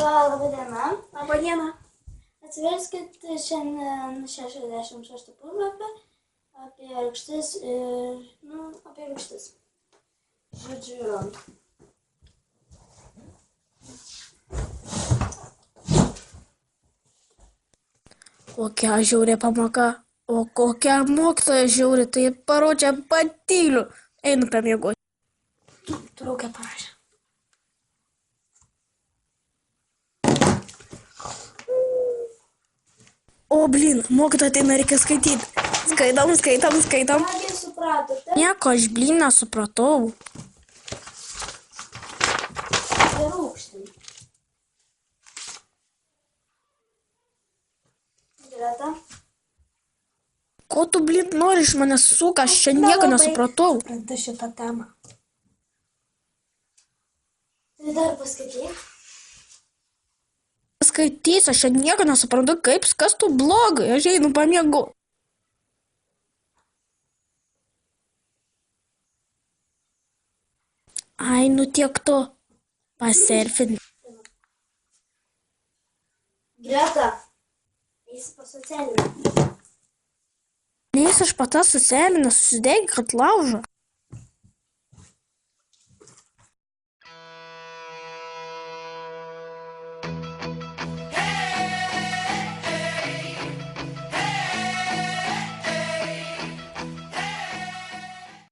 Laba diena. Labą dieną. Atsiverskit šiandien 66 puslapį apie rūgštis ir, apie rūgštis. Žodžiu, Kokia žiauri pamoka. O kokia mokytoja žiauri, tai parodžia patyliu. Einu pamiegoti. Draugė parašė. O, blin, mokytoja ateina, reikia skaityti. Skaitom. kągi supratote? Nieko, aš blin nesupratau. Apie rūgštį. Greta. Ko tu, blin, nori iš manęs suka, aš čia nieko nesupratau. Suprantu šitą temą. Tai dar paskaityk. Skaitysiu, aš čia nieko nesuprantu, kaip, kas tu blogai, aš einu pamiegu. Ai, nu tiek to. Paserfin. Greta. Eisi pas socialinę. Neis aš pata socialinę, susidegi, kad laužo.